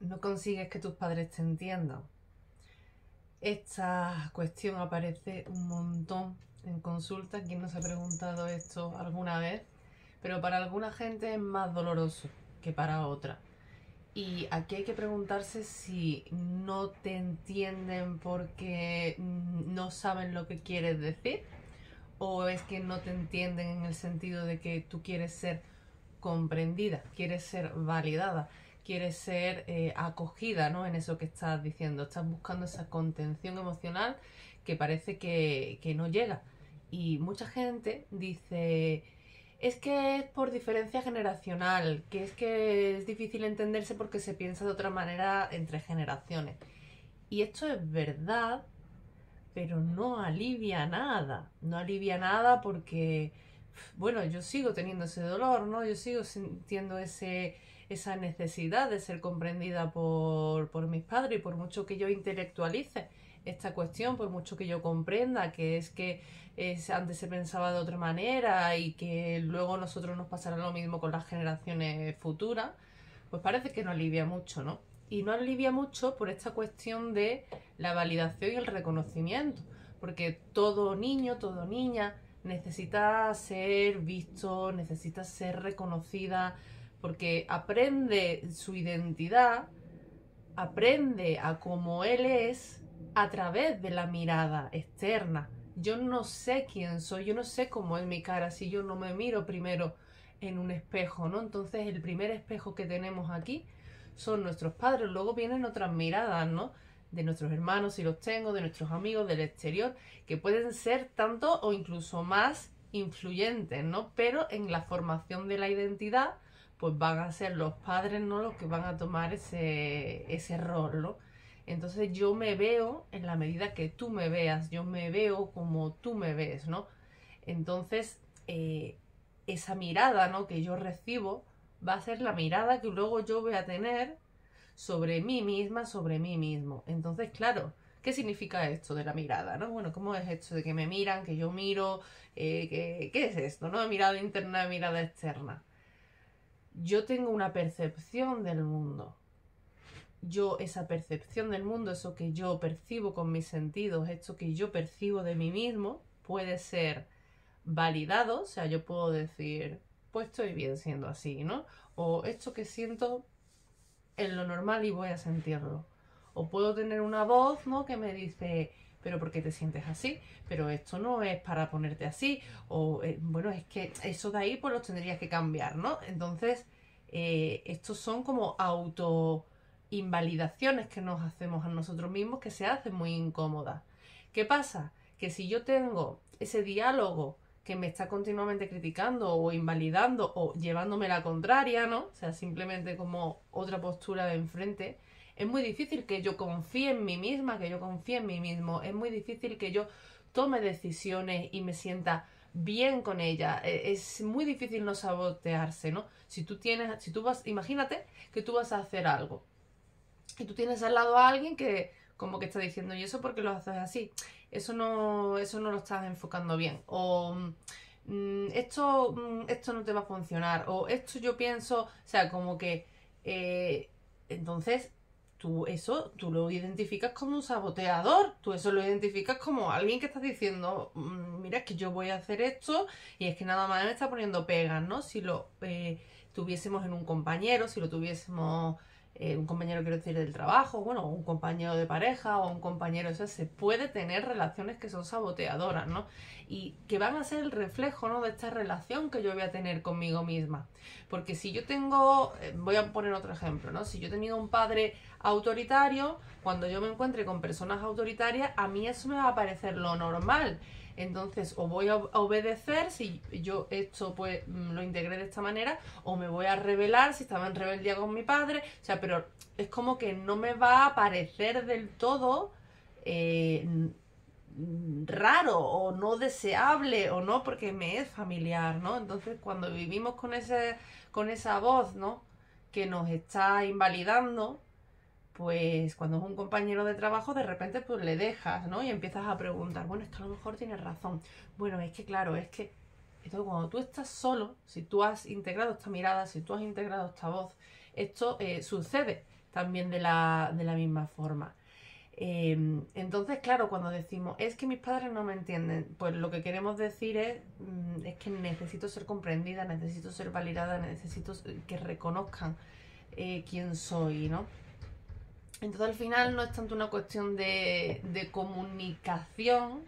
no consigues que tus padres te entiendan. Esta cuestión aparece un montón en consulta. ¿Quién nos ha preguntado esto alguna vez? Pero para alguna gente es más doloroso que para otra. Y aquí hay que preguntarse si no te entienden porque no saben lo que quieres decir, o es que no te entienden en el sentido de que tú quieres ser comprendida, quieres ser validada, quieres ser acogida, ¿no? En eso que estás diciendo. Estás buscando esa contención emocional que parece que no llega. Y mucha gente dice, es que es por diferencia generacional, que es difícil entenderse porque se piensa de otra manera entre generaciones. Y esto es verdad, pero no alivia nada. No alivia nada porque, bueno, yo sigo teniendo ese dolor, ¿no? Yo sigo sintiendo esa necesidad de ser comprendida por mis padres, y por mucho que yo intelectualice esta cuestión, por mucho que yo comprenda que es que antes se pensaba de otra manera y que luego a nosotros nos pasará lo mismo con las generaciones futuras, pues parece que no alivia mucho, ¿no? Y no alivia mucho por esta cuestión de la validación y el reconocimiento, porque todo niño, toda niña necesita ser visto, necesita ser reconocida, porque aprende su identidad, aprende a cómo él es a través de la mirada externa. Yo no sé quién soy, yo no sé cómo es mi cara si yo no me miro primero en un espejo, ¿no? Entonces el primer espejo que tenemos aquí son nuestros padres, luego vienen otras miradas, ¿no? De nuestros hermanos, si los tengo, de nuestros amigos, del exterior, que pueden ser tanto o incluso más influyentes, ¿no? Pero en la formación de la identidad, pues van a ser los padres, ¿no? Los que van a tomar ese rol, ¿no? Entonces yo me veo en la medida que tú me veas, yo me veo como tú me ves, ¿no? Entonces, esa mirada, ¿no? Que yo recibo va a ser la mirada que luego yo voy a tener sobre mí misma, sobre mí mismo. Entonces, claro, ¿qué significa esto de la mirada, no? Bueno, ¿cómo es esto de que me miran, que yo miro? ¿Qué es esto, no? Mirada interna, mirada externa. Yo tengo una percepción del mundo. Yo, esa percepción del mundo, eso que yo percibo con mis sentidos, esto que yo percibo de mí mismo, puede ser validado, o sea, yo puedo decir, pues estoy bien siendo así, ¿no? O esto que siento es lo normal y voy a sentirlo. O puedo tener una voz, ¿no? Que me dice, pero ¿por qué te sientes así? Pero esto no es para ponerte así. O, bueno, es que eso de ahí pues los tendrías que cambiar, ¿no? Entonces, estos son como auto invalidaciones que nos hacemos a nosotros mismos que se hacen muy incómodas. ¿Qué pasa? Que si yo tengo ese diálogo que me está continuamente criticando o invalidando o llevándome la contraria, ¿no? O sea, simplemente como otra postura de enfrente, es muy difícil que yo confíe en mí misma, que yo confíe en mí mismo, es muy difícil que yo tome decisiones y me sienta bien con ella. Es muy difícil no sabotearse, ¿no? Si tú vas, imagínate que tú vas a hacer algo y tú tienes al lado a alguien que como que está diciendo, ¿y eso por qué lo haces así? Eso no lo estás enfocando bien. O esto no te va a funcionar. O esto yo pienso, o sea, como que entonces tú lo identificas como un saboteador, tú eso lo identificas como alguien que está diciendo, mira, es que yo voy a hacer esto y es que nada más me está poniendo pegas, ¿no? Si lo tuviésemos en un compañero, si lo tuviésemos un compañero, quiero decir, del trabajo, bueno, un compañero de pareja o un compañero, o sea, se puede tener relaciones que son saboteadoras, ¿no? Y que van a ser el reflejo, ¿no? De esta relación que yo voy a tener conmigo misma. Porque si yo tengo, voy a poner otro ejemplo, ¿no? Si yo he tenido un padre autoritario, cuando yo me encuentre con personas autoritarias, a mí eso me va a parecer lo normal. Entonces, o voy a obedecer si yo esto pues lo integré de esta manera, o me voy a rebelar si estaba en rebeldía con mi padre. O sea, pero es como que no me va a parecer del todo raro o no deseable o no porque me es familiar, ¿no? Entonces, cuando vivimos con esa voz, ¿no? Que nos está invalidando, pues cuando es un compañero de trabajo de repente pues le dejas, ¿no? Y empiezas a preguntar, bueno, es que a lo mejor tienes razón. Bueno, es que claro, es que... Entonces cuando tú estás solo, si tú has integrado esta mirada, si tú has integrado esta voz, esto sucede. también de la misma forma. Entonces, claro, cuando decimos, es que mis padres no me entienden, pues lo que queremos decir es que necesito ser comprendida, necesito ser validada, necesito que reconozcan quién soy, ¿no? Entonces al final no es tanto una cuestión de comunicación,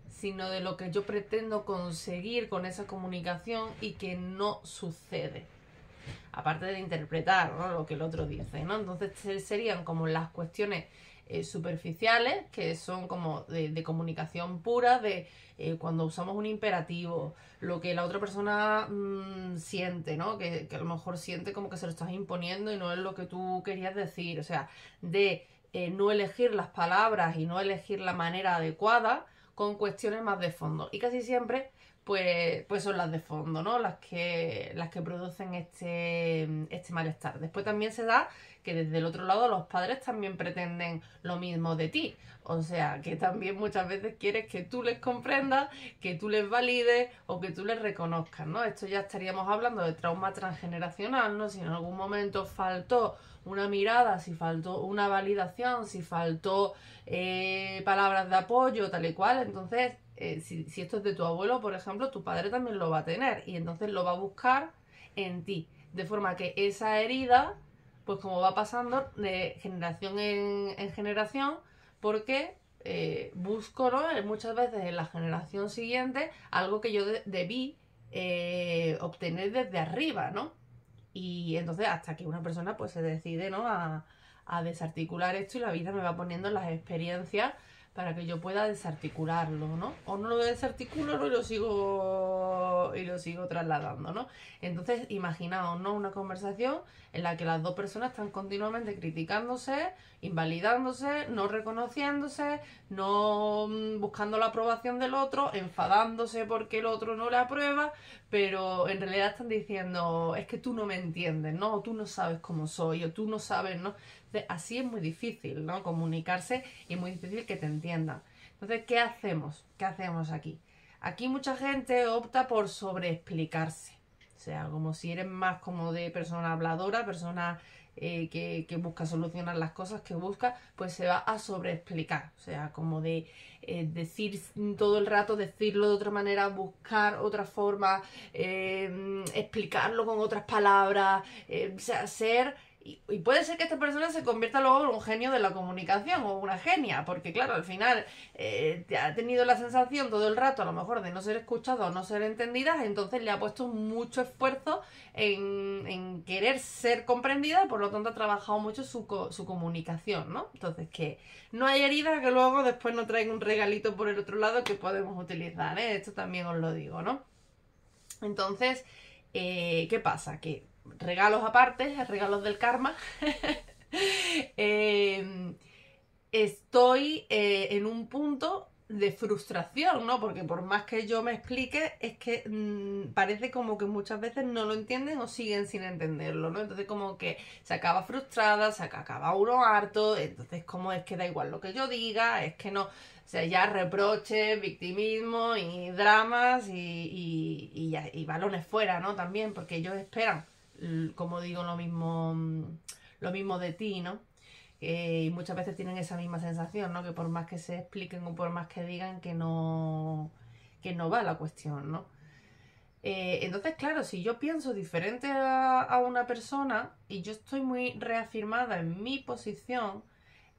sino de lo que yo pretendo conseguir con esa comunicación y que no sucede. Aparte de interpretar, ¿no?, lo que el otro dice, ¿no? Entonces serían como las cuestiones superficiales, que son como de comunicación pura, de cuando usamos un imperativo, lo que la otra persona siente, ¿no? Que a lo mejor siente como que se lo estás imponiendo y no es lo que tú querías decir. O sea, de no elegir las palabras y no elegir la manera adecuada con cuestiones más de fondo. Y casi siempre pues son las de fondo, ¿no? Las que producen este malestar. Después también se da que desde el otro lado los padres también pretenden lo mismo de ti. O sea, que también muchas veces quieres que tú les comprendas, que tú les valides o que tú les reconozcas, ¿no? Esto ya estaríamos hablando de trauma transgeneracional, ¿no? Si en algún momento faltó una mirada, si faltó una validación, si faltó palabras de apoyo, tal y cual, entonces si esto es de tu abuelo, por ejemplo, tu padre también lo va a tener y entonces lo va a buscar en ti. De forma que esa herida, pues como va pasando de generación en generación, porque busco, ¿no?, muchas veces en la generación siguiente algo que yo debí obtener desde arriba, ¿no? Y entonces hasta que una persona pues se decide, ¿no?, a desarticular esto y la vida me va poniendo las experiencias para que yo pueda desarticularlo, ¿no? O no lo desarticulo, ¿no?, y lo sigo trasladando, ¿no? Entonces, imaginaos, ¿no?, una conversación en la que las dos personas están continuamente criticándose, invalidándose, no reconociéndose, no buscando la aprobación del otro, enfadándose porque el otro no le aprueba, pero en realidad están diciendo, es que tú no me entiendes, ¿no? O tú no sabes cómo soy, o tú no sabes, ¿no? Entonces, así es muy difícil, ¿no?, comunicarse y es muy difícil que te entiendan. Entonces, ¿qué hacemos? ¿Qué hacemos aquí? Aquí mucha gente opta por sobreexplicarse. O sea, como si eres más como de persona habladora, persona que busca solucionar las cosas que busca, pues se va a sobreexplicar. O sea, como de decir todo el rato, decirlo de otra manera, buscar otra forma, explicarlo con otras palabras, o sea, ser... Y puede ser que esta persona se convierta luego en un genio de la comunicación o una genia, porque claro, al final ha tenido la sensación todo el rato a lo mejor de no ser escuchada o no ser entendida, entonces le ha puesto mucho esfuerzo en querer ser comprendida y por lo tanto ha trabajado mucho su comunicación, ¿no? Entonces que no hay herida que luego después no traiga un regalito por el otro lado que podemos utilizar, ¿eh? Esto también os lo digo, ¿no? Entonces, ¿qué pasa? Que regalos aparte, regalos del karma, estoy en un punto de frustración, ¿no? Porque por más que yo me explique, es que parece como que muchas veces no lo entienden o siguen sin entenderlo, ¿no? Entonces como que se acaba frustrada, se acaba uno harto, entonces como es que da igual lo que yo diga, es que no... O sea, ya reproches, victimismo y dramas y balones fuera, ¿no? También, porque ellos esperan, como digo, lo mismo de ti, ¿no? Y muchas veces tienen esa misma sensación, ¿no? Que por más que se expliquen o por más que digan que no va la cuestión, ¿no? Entonces, claro, si yo pienso diferente a una persona y yo estoy muy reafirmada en mi posición,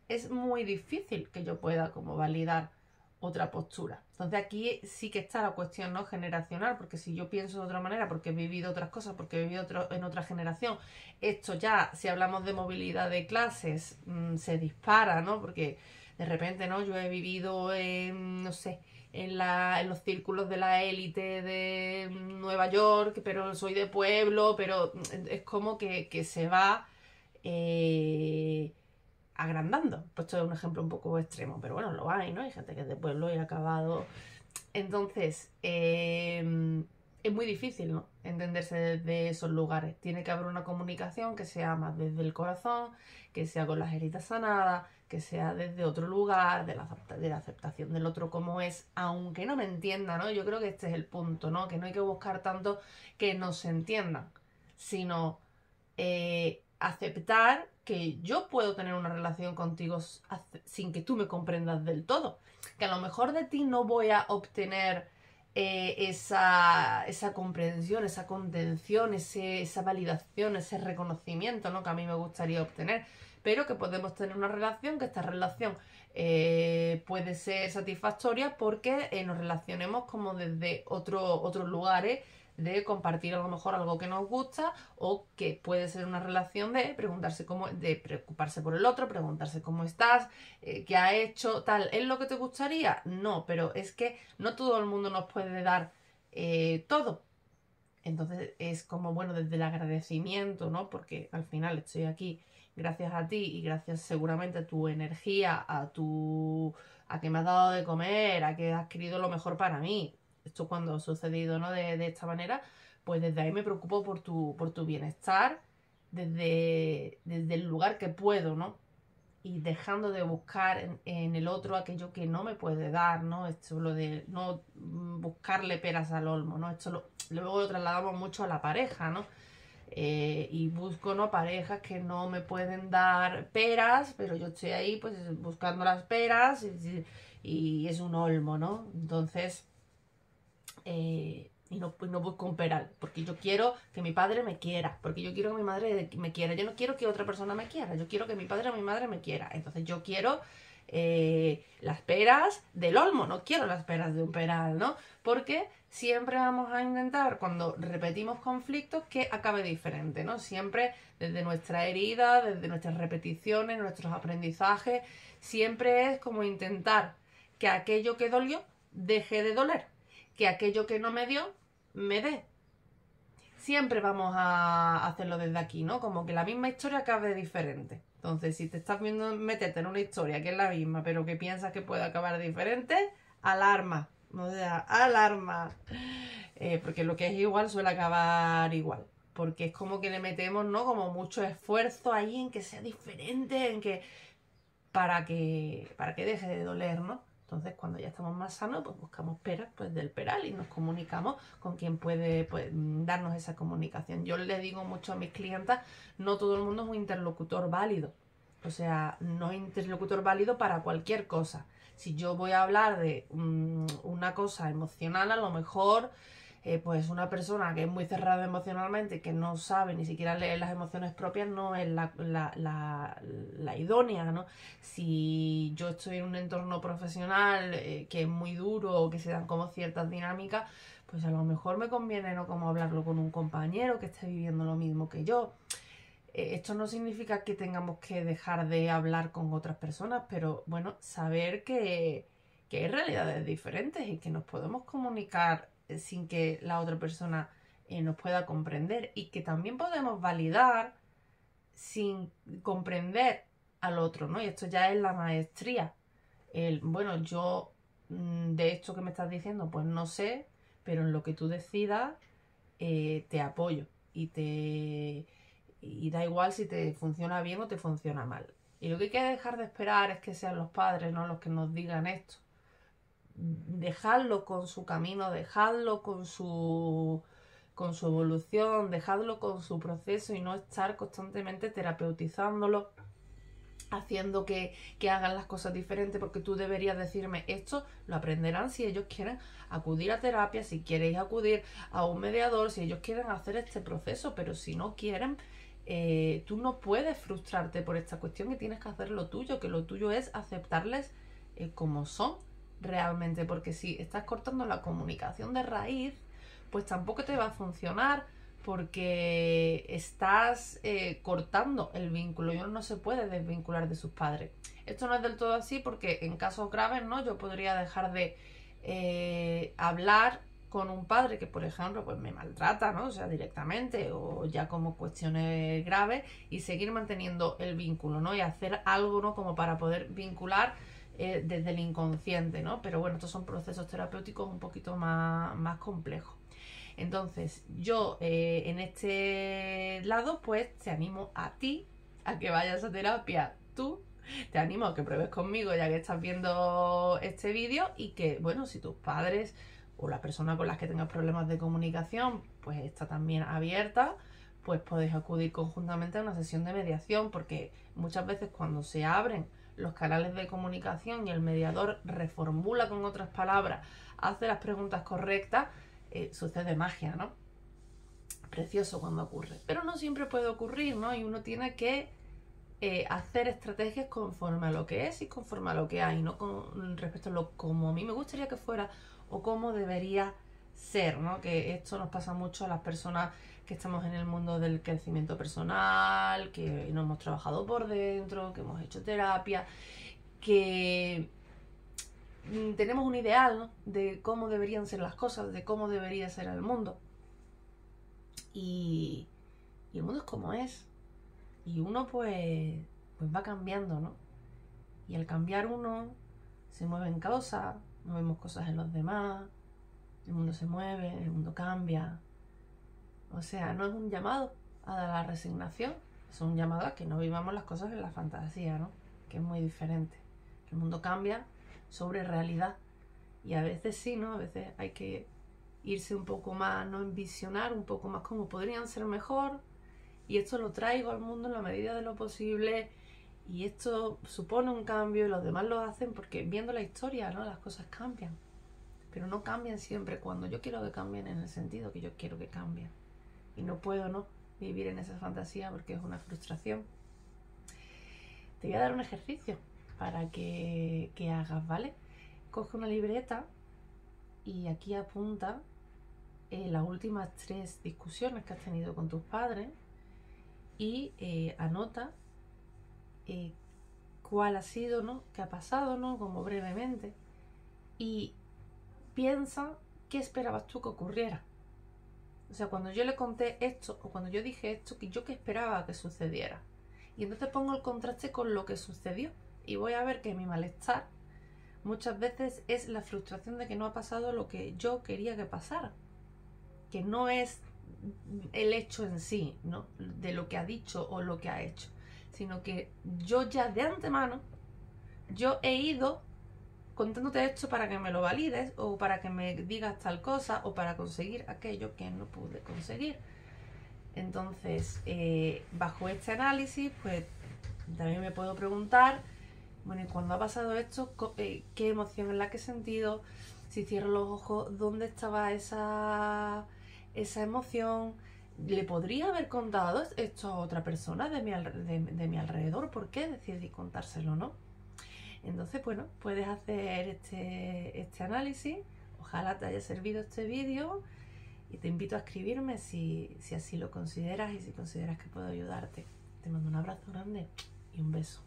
es muy difícil que yo pueda como validar otra postura. Entonces aquí sí que está la cuestión, ¿no?, generacional, porque si yo pienso de otra manera, porque he vivido otras cosas, porque he vivido en otra generación, esto ya, si hablamos de movilidad de clases, se dispara, ¿no? Porque de repente, ¿no?, yo he vivido en, no sé, en los círculos de la élite de Nueva York, pero soy de pueblo, pero es como que se va... agrandando. Pues esto es un ejemplo un poco extremo, pero bueno, lo hay, ¿no? Hay gente que es de pueblo y ha acabado. Entonces, es muy difícil, ¿no?, entenderse desde esos lugares. Tiene que haber una comunicación que sea más desde el corazón, que sea con las heridas sanadas, que sea desde otro lugar, de la aceptación del otro como es, aunque no me entienda, ¿no? Yo creo que este es el punto, ¿no? Que no hay que buscar tanto que nos entiendan, sino aceptar que yo puedo tener una relación contigo sin que tú me comprendas del todo. Que a lo mejor de ti no voy a obtener esa comprensión, esa contención, esa validación, ese reconocimiento, ¿no? Que a mí me gustaría obtener. Pero que podemos tener una relación, que esta relación puede ser satisfactoria porque nos relacionemos como desde otros lugares de compartir a lo mejor algo que nos gusta, o que puede ser una relación de de preocuparse por el otro, preguntarse cómo estás, qué ha hecho, tal. ¿Es lo que te gustaría? No, pero es que no todo el mundo nos puede dar todo. Entonces es como, bueno, desde el agradecimiento, ¿no? Porque al final estoy aquí gracias a ti y gracias seguramente a tu energía, a que me has dado de comer, a que has querido lo mejor para mí. Esto cuando ha sucedido, ¿no? De esta manera, pues desde ahí me preocupo por tu bienestar, desde el lugar que puedo, ¿no? Y dejando de buscar en el otro aquello que no me puede dar, ¿no? Esto lo de no buscarle peras al olmo, ¿no? Luego lo trasladamos mucho a la pareja, ¿no? Y busco, ¿no? Parejas que no me pueden dar peras, pero yo estoy ahí pues buscando las peras y es un olmo, ¿no? Entonces, y no busco un peral, porque yo quiero que mi padre me quiera, porque yo quiero que mi madre me quiera, yo no quiero que otra persona me quiera, yo quiero que mi padre o mi madre me quiera, entonces yo quiero las peras del olmo, no quiero las peras de un peral, ¿no? Porque siempre vamos a intentar, cuando repetimos conflictos, que acabe diferente, ¿no? Siempre desde nuestra herida, desde nuestras repeticiones, nuestros aprendizajes, siempre es como intentar que aquello que dolió deje de doler, que aquello que no me dio, me dé. Siempre vamos a hacerlo desde aquí, ¿no? Como que la misma historia acabe diferente. Entonces, si te estás viendo meterte en una historia que es la misma, pero que piensas que puede acabar diferente, alarma. O sea, alarma. Porque lo que es igual suele acabar igual. Porque es como que le metemos, ¿no? Como mucho esfuerzo ahí en que sea diferente, para que deje de doler, ¿no? Entonces, cuando ya estamos más sanos, pues buscamos peras pues, del peral y nos comunicamos con quien puede pues, darnos esa comunicación. Yo le digo mucho a mis clientas, no todo el mundo es un interlocutor válido. O sea, no es interlocutor válido para cualquier cosa. Si yo voy a hablar de una cosa emocional, a lo mejor pues una persona que es muy cerrada emocionalmente, que no sabe ni siquiera leer las emociones propias, no es la idónea, ¿no? Si yo estoy en un entorno profesional que es muy duro o que se dan como ciertas dinámicas, pues a lo mejor me conviene no como hablarlo con un compañero que esté viviendo lo mismo que yo. Esto no significa que tengamos que dejar de hablar con otras personas, pero bueno, saber que hay realidades diferentes y que nos podemos comunicar sin que la otra persona nos pueda comprender, y que también podemos validar sin comprender al otro, ¿no? Y esto ya es la maestría. Bueno, yo de esto que me estás diciendo, pues no sé, pero en lo que tú decidas te apoyo y da igual si te funciona bien o te funciona mal. Y lo que hay que dejar de esperar es que sean los padres, ¿no?, los que nos digan esto. Dejadlo con su camino, dejadlo con su evolución, dejadlo con su proceso y no estar constantemente terapeutizándolo, haciendo que hagan las cosas diferentes, porque tú deberías decirme esto, lo aprenderán si ellos quieren acudir a terapia, si queréis acudir a un mediador, si ellos quieren hacer este proceso, pero si no quieren, tú no puedes frustrarte por esta cuestión y tienes que hacer lo tuyo, que lo tuyo es aceptarles como son realmente, porque si estás cortando la comunicación de raíz, pues tampoco te va a funcionar, porque estás cortando el vínculo y uno no se puede desvincular de sus padres. Esto no es del todo así, porque en casos graves, ¿no?, yo podría dejar de hablar con un padre que, por ejemplo, pues me maltrata, ¿no?, o sea, directamente, o ya como cuestiones graves, y seguir manteniendo el vínculo, ¿no?, y hacer algo, ¿no?, como para poder vincular desde el inconsciente, ¿no? Pero bueno, estos son procesos terapéuticos un poquito más complejos. Entonces, yo en este lado, pues te animo a ti a que vayas a terapia tú. Te animo a que pruebes conmigo ya que estás viendo este vídeo, y que, bueno, si tus padres o la persona con la que tengas problemas de comunicación, pues está también abierta, pues podéis acudir conjuntamente a una sesión de mediación, porque muchas veces cuando se abren los canales de comunicación y el mediador reformula con otras palabras, hace las preguntas correctas, sucede magia, ¿no? Precioso cuando ocurre. Pero no siempre puede ocurrir, ¿no? Y uno tiene que hacer estrategias conforme a lo que es y conforme a lo que hay, no con respecto a lo como a mí me gustaría que fuera o cómo debería ser, ¿no? Que esto nos pasa mucho a las personas que estamos en el mundo del crecimiento personal, que no hemos trabajado por dentro, que hemos hecho terapia, que tenemos un ideal, ¿no? De cómo deberían ser las cosas, de cómo debería ser el mundo. Y el mundo es como es. Y uno pues va cambiando, ¿no? Y al cambiar uno, se mueven cosas, movemos cosas en los demás, el mundo se mueve, el mundo cambia. O sea, no es un llamado a la resignación, es un llamado a que no vivamos las cosas en la fantasía, ¿no? Que es muy diferente. El mundo cambia sobre realidad. Y a veces sí, ¿no? A veces hay que irse un poco más, ¿no? Envisionar un poco más cómo podrían ser mejor. Y esto lo traigo al mundo en la medida de lo posible. Y esto supone un cambio y los demás lo hacen porque viendo la historia, ¿no? Las cosas cambian. Pero no cambian siempre cuando yo quiero que cambien en el sentido que yo quiero que cambien. Y no puedo, ¿no? Vivir en esa fantasía porque es una frustración. Te voy a dar un ejercicio para que hagas, ¿vale? Coge una libreta y aquí apunta las últimas 3 discusiones que has tenido con tus padres y anota cuál ha sido, ¿no? Qué ha pasado, ¿no? Como brevemente. Y piensa qué esperabas tú que ocurriera. O sea, cuando yo le conté esto o cuando yo dije esto, yo qué esperaba que sucediera. Y entonces pongo el contraste con lo que sucedió. Y voy a ver que mi malestar muchas veces es la frustración de que no ha pasado lo que yo quería que pasara. Que no es el hecho en sí, ¿no? De lo que ha dicho o lo que ha hecho. Sino que yo ya de antemano, yo he ido contándote esto para que me lo valides o para que me digas tal cosa o para conseguir aquello que no pude conseguir. Entonces, bajo este análisis, pues también me puedo preguntar, bueno, y cuando ha pasado esto, ¿qué emoción es la que he sentido? Si cierro los ojos, ¿dónde estaba esa emoción? ¿Le podría haber contado esto a otra persona de mi alrededor? ¿Por qué decidí contárselo, no? Entonces, bueno, puedes hacer este análisis. Ojalá te haya servido este vídeo y te invito a escribirme si así lo consideras y si consideras que puedo ayudarte. Te mando un abrazo grande y un beso.